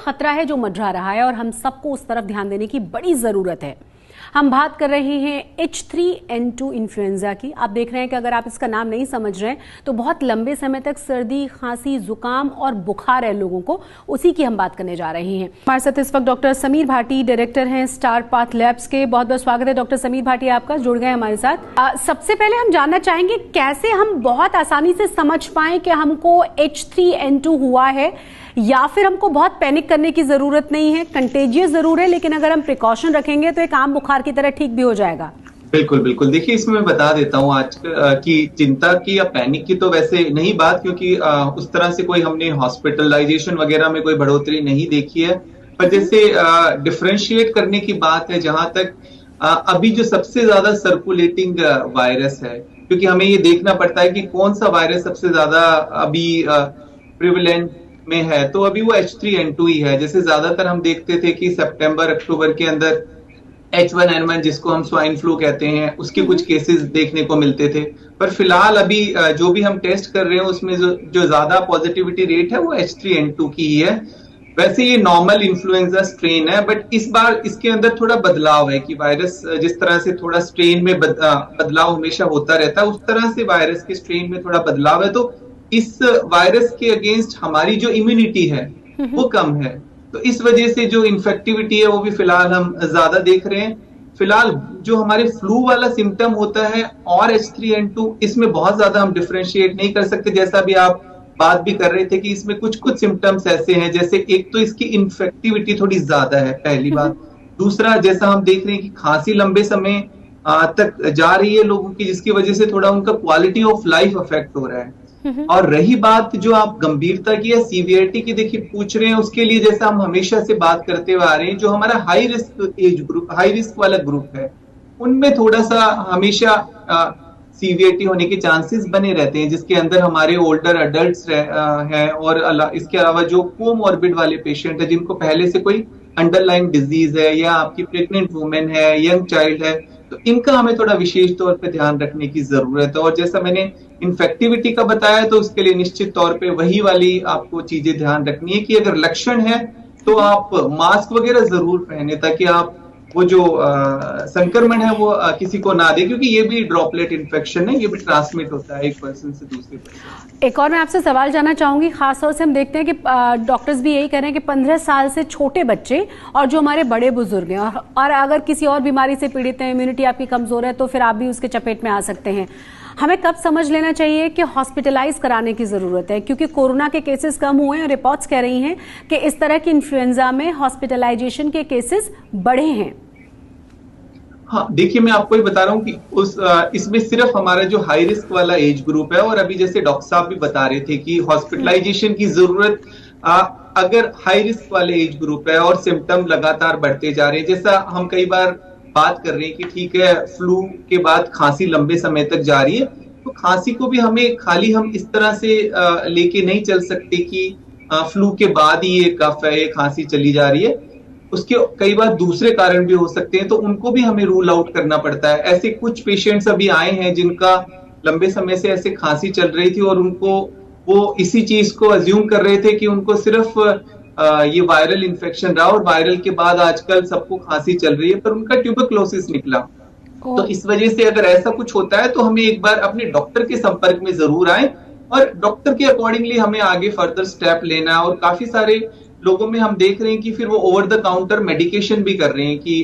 खतरा है जो मंडरा रहा है और हम सबको उस तरफ ध्यान देने की बड़ी जरूरत है। हम बात कर रहे हैं H3N2 इन्फ्लुएंजा की। आप देख रहे हैं कि अगर आप इसका नाम नहीं समझ रहे हैं तो बहुत लंबे समय तक सर्दी, खांसी, जुकाम और बुखार है लोगों को, उसी की हम बात करने जा रहे हैं। हमारे साथ इस वक्त डॉक्टर समीर भाटी, डायरेक्टर हैं स्टार पाथ लैब्स के। बहुत बहुत स्वागत है डॉक्टर समीर भाटी, आपका जुड़ गए हमारे साथ। सबसे पहले हम जानना चाहेंगे कैसे हम बहुत आसानी से समझ पाए कि हमको H3N2 हुआ है, या फिर हमको बहुत पैनिक करने की जरूरत नहीं है। कंटेजियस जरूर है, लेकिन अगर हम प्रिकॉशन रखेंगे तो एक आम बुखार की तरह ठीक भी हो जाएगा। बिल्कुल बिल्कुल। देखिए, इसमें मैं बता देता हूँ आज की चिंता की या पैनिक की तो वैसे नहीं बात, क्योंकि उस तरह से कोई हमने हॉस्पिटलाइजेशन वगैरह में कोई बढ़ोतरी नहीं देखी है। पर जैसे डिफरेंशिएट करने की बात है, जहां तक अभी जो सबसे ज्यादा सर्कुलेटिंग वायरस है, क्योंकि हमें ये देखना पड़ता है कि कौन सा वायरस सबसे ज्यादा अभी प्रिविलेंट में है, तो अभी वो H3N2 ही है। जैसे ज्यादातर हम देखते थे कि सितंबर अक्टूबर के अंदर H1N1, जिसको हम स्वाइन फ्लू कहते हैं, उसके कुछ केसेस देखने को मिलते थे। पर फिलहाल अभी जो भी हम टेस्ट कर रहे हैं उसमें जो ज्यादा पॉजिटिविटी रेट है वो H3N2 की ही है। वैसे ये नॉर्मल इन्फ्लुएंजा स्ट्रेन है, बट इस बार इसके अंदर थोड़ा बदलाव है कि वायरस जिस तरह से थोड़ा स्ट्रेन में बदलाव हमेशा होता रहता है, उस तरह से वायरस के स्ट्रेन में थोड़ा बदलाव है। तो इस वायरस के अगेंस्ट हमारी जो इम्यूनिटी है वो कम है, तो इस वजह से जो इन्फेक्टिविटी है वो भी फिलहाल हम ज्यादा देख रहे हैं। फिलहाल जो हमारे फ्लू वाला सिम्टम होता है और H3N2, इसमें बहुत ज्यादा हम डिफरेंशिएट नहीं कर सकते। जैसा भी आप बात भी कर रहे थे कि इसमें कुछ कुछ सिम्टम्स ऐसे हैं, जैसे एक तो इसकी इन्फेक्टिविटी थोड़ी ज्यादा है, पहली बात। दूसरा, जैसा हम देख रहे हैं कि खांसी लंबे समय तक जा रही है लोगों की, जिसकी वजह से थोड़ा उनका क्वालिटी ऑफ लाइफ अफेक्ट हो रहा है। और रही बात जो आप गंभीरता की या सीवियरिटी की देखिए पूछ रहे हैं, उसके लिए जैसा हम हमेशा से बात करते हुए आ रहे हैं, जो हमारा high risk age group, high risk वाला ग्रुप है, उनमें थोड़ा सा हमेशा सीवियरिटी होने के चांसेस बने रहते हैं, जिसके अंदर हमारे ओल्डर अडल्ट्स हैं और इसके अलावा जो कोमॉर्बिड वाले पेशेंट है, जिनको पहले से कोई अंडरलाइन डिजीज है, या आपकी प्रेग्नेंट वुमेन है, यंग चाइल्ड है, तो इनका हमें थोड़ा विशेष तौर पे ध्यान रखने की जरूरत है। और जैसा मैंने इन्फेक्टिविटी का बताया, तो उसके लिए निश्चित तौर पे वही वाली आपको चीजें ध्यान रखनी है कि अगर लक्षण है तो आप मास्क वगैरह जरूर पहने, ताकि आप वो जो संक्रमण है वो किसी को ना दे, क्योंकि ये भी ड्रॉपलेट इन्फेक्शन है, ये भी ट्रांसमिट होता है एक पर्सन से दूसरे पर्सन। एक और मैं आपसे सवाल जानना चाहूंगी, खासतौर से हम देखते हैं कि डॉक्टर्स भी यही कह रहे हैं कि 15 साल से छोटे बच्चे और जो हमारे बड़े बुजुर्ग हैं, और अगर किसी और बीमारी से पीड़ित हैं, इम्यूनिटी आपकी कमजोर है, तो फिर आप भी उसके चपेट में आ सकते हैं। हमें कब समझ लेना चाहिए कि हॉस्पिटलाइज कराने की जरूरत है, क्योंकि कोरोना के केसेस कम हुए हैं और रिपोर्ट्स कह रही हैं कि इस तरह की इन्फ्लुएंजा में हॉस्पिटलाइजेशन के केसेस बढ़े हैं। हाँ, देखिए, मैं आपको ये बता रहा हूँ कि इसमें सिर्फ हमारा जो हाई रिस्क वाला एज ग्रुप है, और अभी जैसे डॉक्टर साहब भी बता रहे थे कि हॉस्पिटलाइजेशन की जरूरत अगर हाई रिस्क वाले एज ग्रुप है और सिम्टम लगातार बढ़ते जा रहे हैं, जैसा हम कई बार बात कर रहे हैं कि ठीक है, फ्लू के बाद खांसी लंबे समय तक जा रही है, तो खांसी को भी हमें खाली हम इस तरह से लेके नहीं चल सकते कि फ्लू के बाद ही ये कफ है, ये खांसी चली जा रही है। उसके कई बार दूसरे कारण भी हो सकते हैं, तो उनको भी हमें रूल आउट करना पड़ता है। ऐसे कुछ पेशेंट्स अभी आए हैं जिनका लंबे समय से ऐसे खांसी चल रही थी, और उनको वो इसी चीज को अज्यूम कर रहे थे कि उनको सिर्फ ये वायरल इन्फेक्शन रहा, और वायरल के बाद आजकल सबको खांसी चल रही है, पर उनका ट्यूबरक्लोसिस निकला। तो इस वजह से अगर ऐसा कुछ होता है तो हमें एक बार अपने डॉक्टर के संपर्क में जरूर आए, और डॉक्टर के अकॉर्डिंगली हमें आगे फर्दर स्टेप लेना है। और काफी सारे लोगों में हम देख रहे हैं कि फिर वो ओवर द काउंटर मेडिकेशन भी कर रहे हैं कि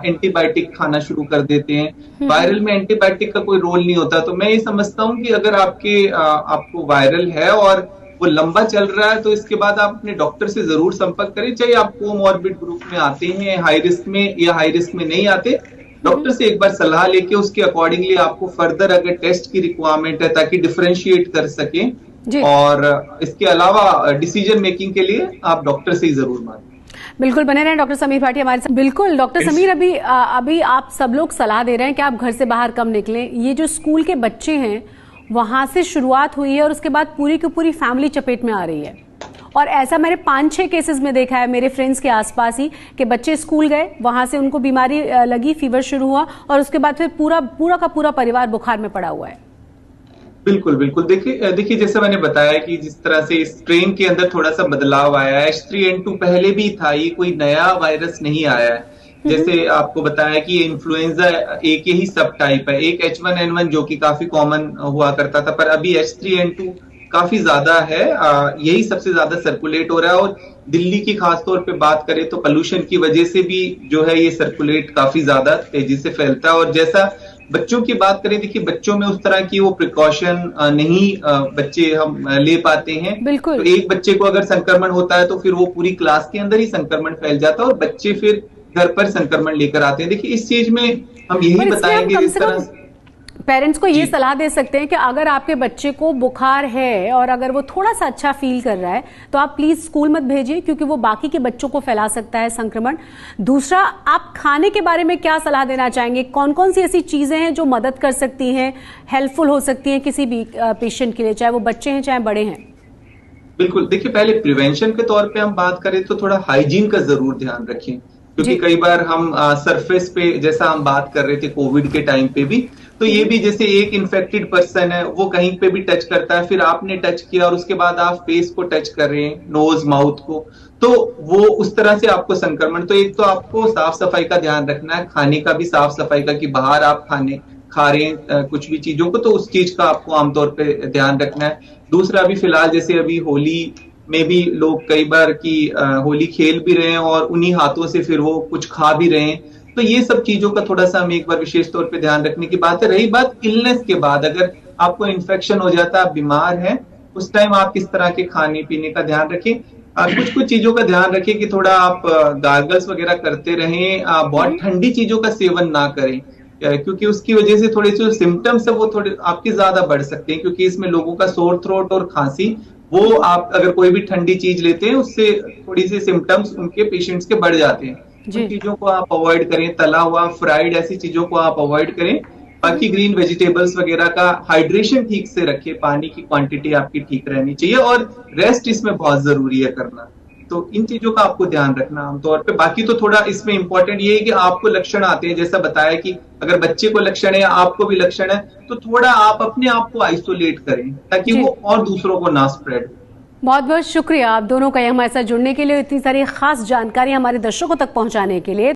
एंटीबायोटिक खाना शुरू कर देते हैं। वायरल में एंटीबायोटिक का कोई रोल नहीं होता। तो मैं ये समझता हूँ कि अगर आपको वायरल है और वो लंबा चल रहा है, तो इसके बाद आप अपने डॉक्टर से जरूर संपर्क करें, चाहे आप कोमॉर्बिड ग्रुप में आते हैं, हाई रिस्क में, या हाई रिस्क में नहीं आते। डॉक्टर से एक बार सलाह लेके उसके अकॉर्डिंगली आपको फर्दर अगर टेस्ट की रिक्वायरमेंट है, ताकि डिफरेंशिएट कर सकें, और इसके अलावा डिसीजन मेकिंग के लिए आप डॉक्टर से ही जरूर मानें। बिल्कुल, बने रहें डॉक्टर समीर भाटी हमारे साथ। बिल्कुल डॉक्टर समीर, अभी आप सब लोग सलाह दे रहे हैं कि आप घर से बाहर कम निकलें। ये जो स्कूल के बच्चे हैं, वहां से शुरुआत हुई है और उसके बाद पूरी की पूरी फैमिली चपेट में आ रही है, और ऐसा मैंने 5-6 केसेस में देखा है मेरे फ्रेंड्स के आसपास ही, कि बच्चे स्कूल गए, वहां से उनको बीमारी लगी, फीवर शुरू हुआ, और उसके बाद फिर पूरा का पूरा परिवार बुखार में पड़ा हुआ है। बिल्कुल बिल्कुल। देखिए देखिए, जैसे मैंने बताया कि जिस तरह से इस स्ट्रेन के अंदर थोड़ा सा बदलाव आया है, H3N2 पहले भी था, ये कोई नया वायरस नहीं आया है। जैसे आपको बताया कि ये इन्फ्लुएंजा एक ही सब टाइप है, एक H1N1 जो कि काफी कॉमन हुआ करता था, पर अभी H3N2 काफी ज्यादा है। यही सबसे ज्यादा सर्कुलेट हो रहा है, और दिल्ली की खासतौर पे बात करें तो पोल्यूशन की वजह से भी जो है ये सर्कुलेट काफी ज्यादा तेजी से फैलता है। और जैसा बच्चों की बात करें, देखिए बच्चों में उस तरह की वो प्रिकॉशन नहीं बच्चे हम ले पाते हैं। तो बिल्कुल। एक बच्चे को अगर संक्रमण होता है तो फिर वो पूरी क्लास के अंदर ही संक्रमण फैल जाता है, और बच्चे फिर घर पर संक्रमण लेकर आते हैं। देखिए इस चीज में हम यही पर इसमें हम बताएंगे कम जिस से तरह कम पेरेंट्स को ये जी सलाह दे सकते हैं कि अगर आपके बच्चे को बुखार है और अगर वो थोड़ा सा अच्छा फील कर रहा है तो आप प्लीज स्कूल मत भेजिए, क्योंकि वो बाकी के बच्चों को फैला सकता है संक्रमण। दूसरा, आप खाने के बारे में क्या सलाह देना चाहेंगे? कौन कौन सी ऐसी चीजें हैं जो मदद कर सकती हैं, हेल्पफुल हो सकती हैं किसी भी पेशेंट के लिए, चाहे वो बच्चे हैं चाहे बड़े हैं? बिल्कुल। देखिए पहले प्रिवेंशन के तौर पे हम बात करें तो थोड़ा हाइजीन का जरूर ध्यान रखें, क्योंकि जी। कई बार हम सरफेस पे, जैसा हम बात कर रहे थे कोविड के टाइम पे भी, तो ये भी जैसे एक इन्फेक्टेड पर्सन है, वो कहीं पे भी टच करता है, फिर आपने टच किया और उसके बाद आप फेस को टच कर रहे हैं, नोज माउथ को, तो वो उस तरह से आपको संक्रमण। तो एक तो आपको साफ सफाई का ध्यान रखना है, खाने का भी साफ सफाई का, कि बाहर आप खाने खा रहे हैं कुछ भी चीजों को, तो उस चीज का आपको आमतौर पे ध्यान रखना है। दूसरा, अभी फिलहाल जैसे अभी होली में भी लोग कई बार की होली खेल भी रहे हैं और उन्हीं हाथों से फिर वो कुछ खा भी रहे हैं, तो ये सब चीजों का थोड़ा सा हमें एक बार विशेष तौर पे ध्यान रखने की बात है। रही बात इलनेस के बाद, अगर आपको इन्फेक्शन हो जाता है, आप बीमार हैं, उस टाइम आप किस तरह के खाने पीने का ध्यान रखें। कुछ कुछ चीजों का ध्यान रखें कि थोड़ा आप गार्गल्स वगैरह करते रहें, बहुत ठंडी चीजों का सेवन ना करें, क्योंकि उसकी वजह से थोड़े जो सिम्टम्स है वो थोड़े आपके ज्यादा बढ़ सकते हैं, क्योंकि इसमें लोगों का सोर थ्रोट और खांसी, वो आप अगर कोई भी ठंडी चीज लेते हैं उससे थोड़ी सी सिम्टम्स उनके पेशेंट्स के बढ़ जाते हैं। उन जी। चीजों को आप अवॉइड करें, तला हुआ फ्राइड ऐसी चीजों को आप अवॉइड करें। बाकी ग्रीन वेजिटेबल्स वगैरह का हाइड्रेशन ठीक से रखें, पानी की क्वांटिटी आपकी ठीक रहनी चाहिए, और रेस्ट इसमें बहुत जरूरी है करना। तो इन चीजों का आपको ध्यान रखना आमतौर पे। बाकी तो थोड़ा इसमें इंपॉर्टेंट ये है कि आपको लक्षण आते हैं, जैसा बताया कि अगर बच्चे को लक्षण है, आपको भी लक्षण है, तो थोड़ा आप अपने आप को आइसोलेट करें, ताकि जी। वो और दूसरों को ना स्प्रेड। बहुत बहुत शुक्रिया आप दोनों का हमारे साथ जुड़ने के लिए, इतनी सारी खास जानकारी हमारे दर्शकों तक पहुंचाने के लिए।